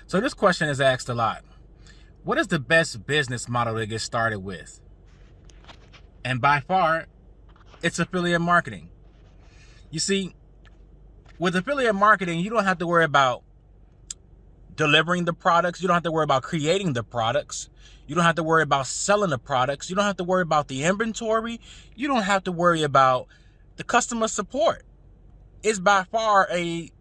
So this question is asked a lot. What is the best business model to get started with? And by far, it's affiliate marketing. You see, with affiliate marketing, you don't have to worry about delivering the products. You don't have to worry about creating the products. You don't have to worry about selling the products. You don't have to worry about the inventory. You don't have to worry about the customer support. It's by far the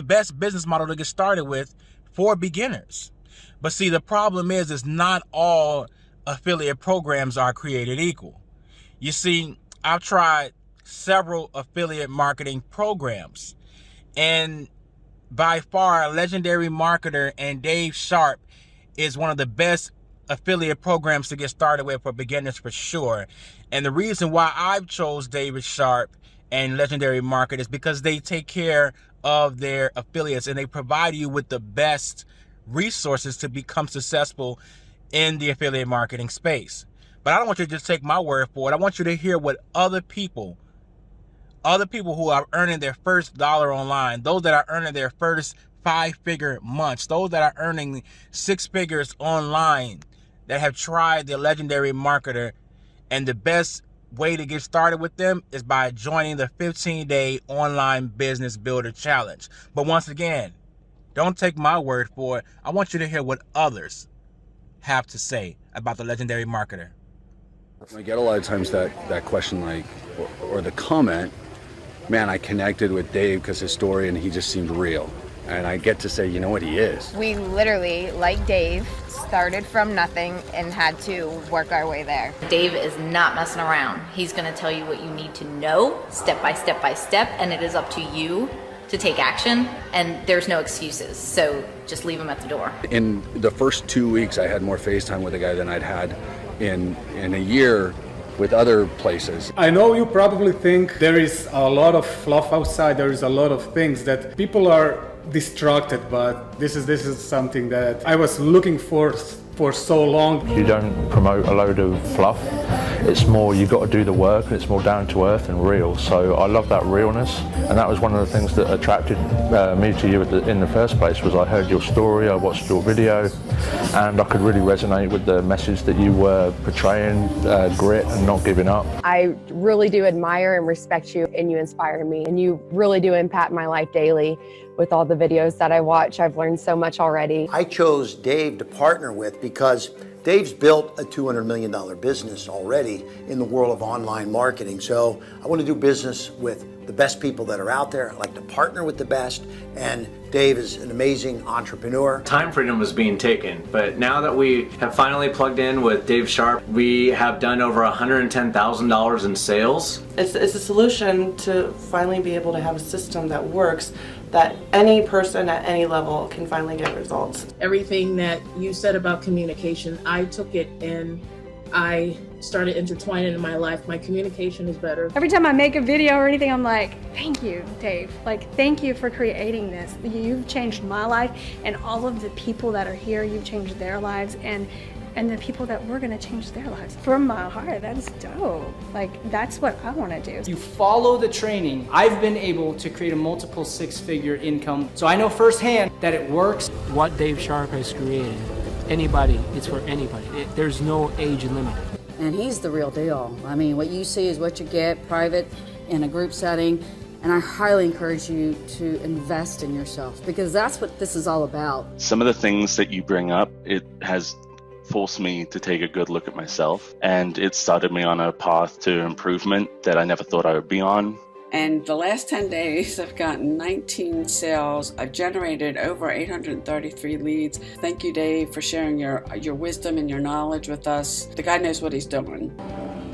best business model to get started with for beginners. But see, the problem is not all affiliate programs are created equal. You see, I've tried several affiliate marketing programs, and by far, Legendary Marketer and Dave Sharp is one of the best affiliate programs to get started with for beginners for sure. And the reason why I've chose David Sharp and Legendary Marketer is because they take care of their affiliates and they provide you with the best resources to become successful in the affiliate marketing space. But I don't want you to just take my word for it. I want you to hear what other people who are earning their first dollar online, those that are earning their first 5-figure months, those that are earning 6 figures online, that have tried the Legendary Marketer. And the best way to get started with them is by joining the 15-day online business builder challenge. But once again, don't take my word for it. I want you to hear what others have to say about the Legendary Marketer. I get a lot of times that question, like, or the comment, man, I connected with Dave because his story and he just seemed real. And I get to say, you know what, he is. We literally, like Dave, started from nothing and had to work our way there. Dave is not messing around. He's going to tell you what you need to know step by step by step, and it is up to you to take action, and there's no excuses. So just leave him at the door. In the first 2 weeks, I had more FaceTime with a guy than I'd had in a year with other places. I know you probably think there is a lot of fluff outside, there is a lot of things that people are distracted, but this is something that I was looking for so long. You don't promote a load of fluff. It's more, you got to do the work, and it's more down to earth and real. So I love that realness, and that was one of the things that attracted me to you in the first place. Was I heard your story, I watched your video, and I could really resonate with the message that you were portraying, grit and not giving up. I really do admire and respect you, and you inspire me, and you really do impact my life daily. With all the videos that I watch, I've learned so much already. I chose Dave to partner with because Dave's built a $200 million business already in the world of online marketing. So I want to do business with the best people that are out there. I like to partner with the best, and Dave is an amazing entrepreneur. Time freedom was being taken, but now that we have finally plugged in with Dave Sharp, we have done over $110,000 in sales. It's a solution to finally be able to have a system that works, that any person at any level can finally get results. Everything that you said about communication, I took it and I started intertwining in my life. My communication is better. Every time I make a video or anything, I'm like, thank you, Dave. Like, thank you for creating this. You've changed my life, and all of the people that are here, you've changed their lives, and the people that we're gonna change their lives. From my heart, that's dope. Like, that's what I wanna do. You follow the training. I've been able to create a multiple 6-figure income. So I know firsthand that it works. What Dave Sharp has created, anybody, it's for anybody. There's no age limit. And he's the real deal. I mean, what you see is what you get, private, in a group setting. And I highly encourage you to invest in yourself, because that's what this is all about. Some of the things that you bring up, it has forced me to take a good look at myself, and it started me on a path to improvement that I never thought I would be on. And the last 10 days, I've gotten 19 sales. I've generated over 833 leads. Thank you, Dave, for sharing your wisdom and your knowledge with us. The guy knows what he's doing.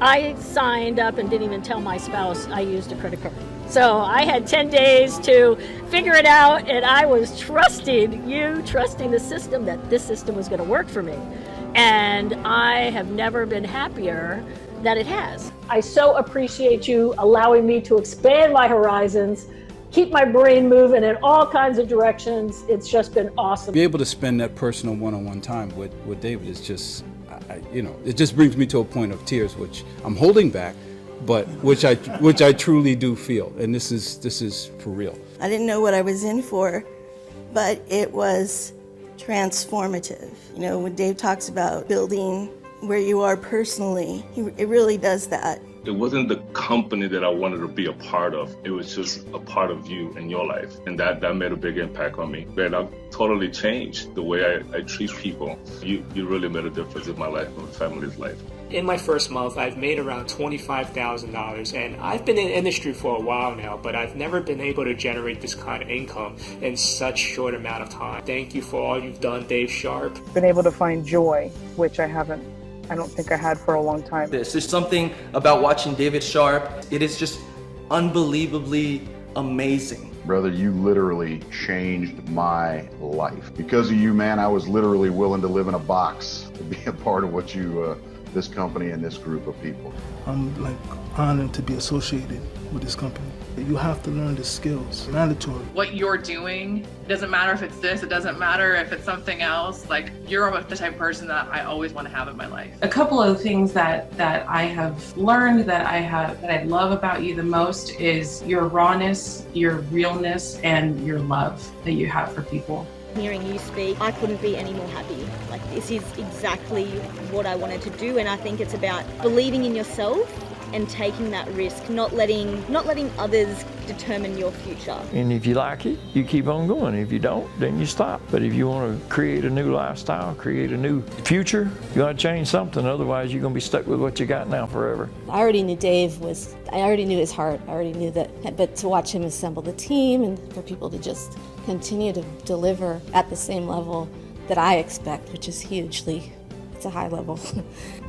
I signed up and didn't even tell my spouse I used a credit card. So I had 10 days to figure it out, and I was trusting the system, that this system was going to work for me. And I have never been happier that it has. I so appreciate you allowing me to expand my horizons, keep my brain moving in all kinds of directions. It's just been awesome. Be able to spend that personal one-on-one time with David is just, it just brings me to a point of tears, which I'm holding back, but which I truly do feel, and this is for real. I didn't know what I was in for, but it was transformative. You know, when Dave talks about building where you are personally, it really does that. It wasn't the company that I wanted to be a part of. It was just a part of you and your life. And that made a big impact on me. Man, I've totally changed the way I treat people. You really made a difference in my life and my family's life. In my first month, I've made around $25,000, and I've been in the industry for a while now, but I've never been able to generate this kind of income in such short amount of time. Thank you for all you've done, Dave Sharp. Been able to find joy, which I don't think I had for a long time. There's something about watching David Sharp. It is just unbelievably amazing. Brother, you literally changed my life. Because of you, man, I was literally willing to live in a box to be a part of what you, this company and this group of people. I'm honored to be associated with this company. You have to learn the skills, mandatory. What you're doing, it doesn't matter if it's this, it doesn't matter if it's something else, you're the type of person that I always want to have in my life. A couple of things that I have learned that I love about you the most is your rawness, your realness, and your love that you have for people. Hearing you speak, I couldn't be any more happy. This is exactly what I wanted to do, and I think it's about believing in yourself and taking that risk, not letting others determine your future. And if you like it, you keep on going. If you don't, then you stop. But if you want to create a new lifestyle, create a new future, you got to change something. Otherwise, you're going to be stuck with what you got now forever. I already knew I already knew his heart. I already knew that. But to watch him assemble the team and for people to just continue to deliver at the same level that I expect, which is it's a high level,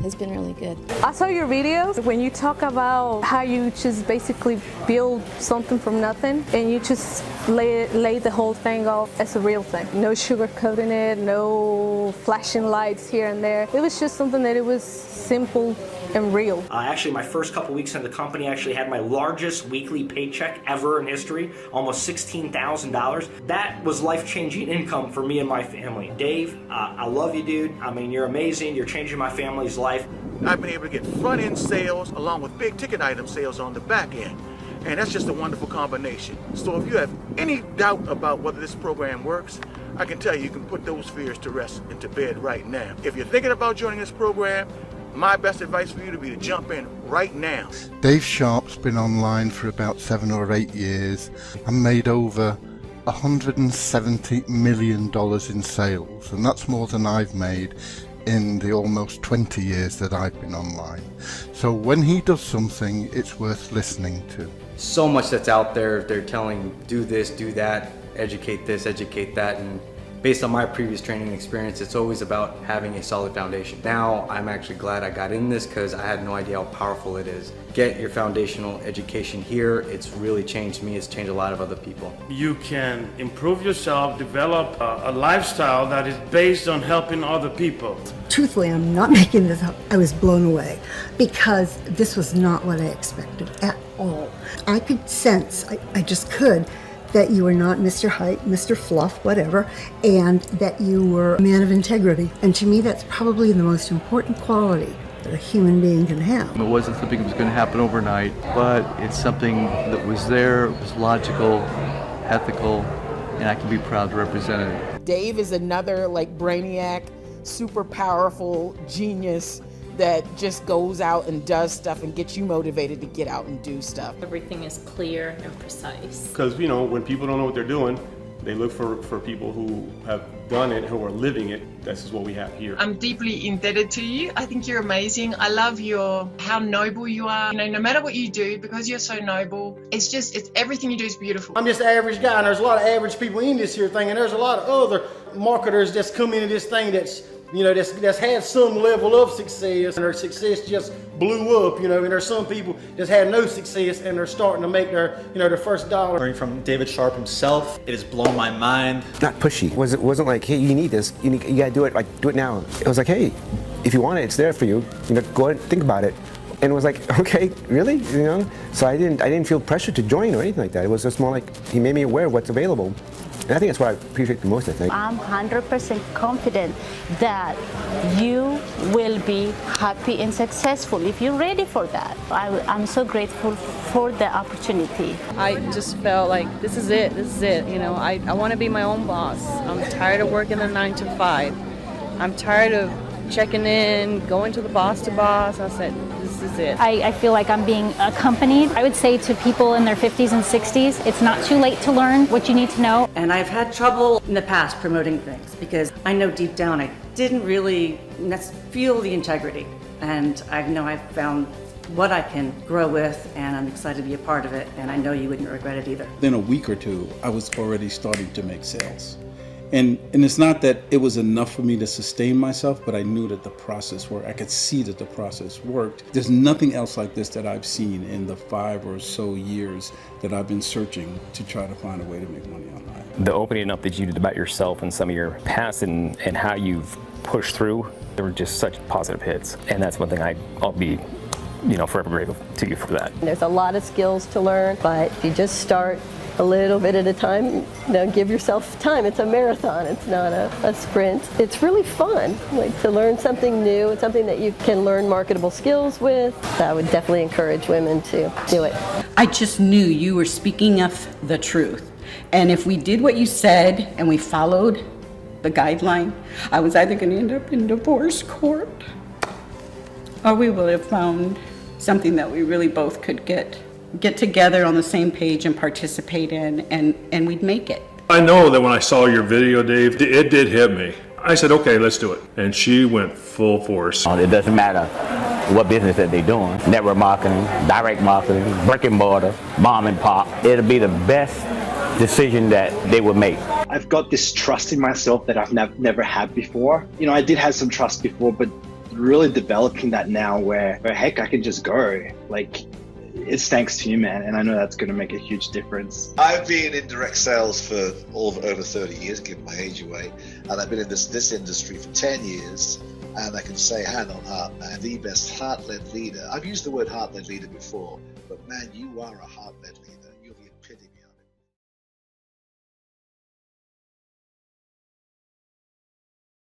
has been really good. I saw your videos when you talk about how you just basically build something from nothing and you just lay the whole thing off as a real thing. No sugarcoating it, no flashing lights here and there. It was just something that it was simple and real. Actually, my first couple weeks in the company, I actually had my largest weekly paycheck ever in history, almost $16,000. That was life-changing income for me and my family. Dave, I love you, dude. I mean, you're amazing. You're changing my family's life. I've been able to get front-end sales along with big-ticket item sales on the back end. And that's just a wonderful combination. So if you have any doubt about whether this program works, I can tell you can put those fears to rest and to bed right now. If you're thinking about joining this program, my best advice for you to be to jump in right now. Dave Sharp's been online for about 7 or 8 years and made over $170 million in sales, and that's more than I've made in the almost 20 years that I've been online. So when he does something, it's worth listening to. So much that's out there. They're telling, do this, do that, educate this, educate that, and based on my previous training experience, it's always about having a solid foundation. Now, I'm actually glad I got in this because I had no idea how powerful it is. Get your foundational education here. It's really changed me. It's changed a lot of other people. You can improve yourself, develop a lifestyle that is based on helping other people. Truthfully, I'm not making this up. I was blown away because this was not what I expected at all. I could sense, I just could, that you were not Mr. Hype, Mr. Fluff, whatever, and that you were a man of integrity. And to me, that's probably the most important quality that a human being can have. It wasn't something that was going to happen overnight, but it's something that was there, it was logical, ethical, and I can be proud to represent it. Dave is another brainiac, super powerful genius that just goes out and does stuff and gets you motivated to get out and do stuff. Everything is clear and precise. Because, when people don't know what they're doing, they look for people who have done it, who are living it. This is what we have here. I'm deeply indebted to you. I think you're amazing. I love how noble you are. No matter what you do, because you're so noble, it's everything you do is beautiful. I'm just an average guy, and there's a lot of average people in this here thing, and there's a lot of other marketers that's come into this thing that's had some level of success, and their success just blew up, and there's some people that's had no success and they're starting to make their first dollar. Learning from David Sharp himself, it has blown my mind. Not pushy. It wasn't like, hey, you need this, you gotta do it, do it now. It was like, hey, if you want it, it's there for you, go ahead and think about it. And it was like, okay, really? So I didn't feel pressure to join or anything like that. It was just more like, he made me aware of what's available. And I think that's what I appreciate the most, I think. I'm 100% confident that you will be happy and successful if you're ready for that. I'm so grateful for the opportunity. I just felt like this is it. You know, I want to be my own boss. I'm tired of working a 9 to 5. I'm tired of checking in, going to the boss. I said, this is it. I feel like I'm being accompanied. I would say to people in their 50s and 60s, it's not too late to learn what you need to know. And I've had trouble in the past promoting things because I know deep down I didn't really feel the integrity. And I know I've found what I can grow with, and I'm excited to be a part of it, and I know you wouldn't regret it either. In a week or two, I was already starting to make sales. And it's not that it was enough for me to sustain myself, but I knew that the process worked. I could see that the process worked. There's nothing else like this that I've seen in the 5 or so years that I've been searching to try to find a way to make money online. The opening up that you did about yourself and some of your past and how you've pushed through, they were just such positive hits. And that's one thing I'll be forever grateful to you for that. There's a lot of skills to learn, but if you just start a little bit at a time, give yourself time. It's a marathon, it's not a sprint. It's really fun, to learn something new. It's something that you can learn marketable skills with. So I would definitely encourage women to do it. I just knew you were speaking of the truth. And if we did what you said and we followed the guideline, I was either going to end up in divorce court or we would have found something that we really both could get together on the same page and participate in, and we'd make it. I know that when I saw your video, Dave, it did hit me. I said, okay, let's do it. And she went full force. It doesn't matter what business that they're doing, network marketing, direct marketing, brick and mortar, mom and pop. It'll be the best decision that they would make. I've got this trust in myself that I've never had before. I did have some trust before, but really developing that now where heck, I can just go. It's thanks to you, man, and I know that's going to make a huge difference. I've been in direct sales for over 30 years, giving my age away, and I've been in this industry for 10 years, and I can say hand on heart, man, the best heart-led leader. I've used the word heart-led leader before, but man, you are a heart-led leader.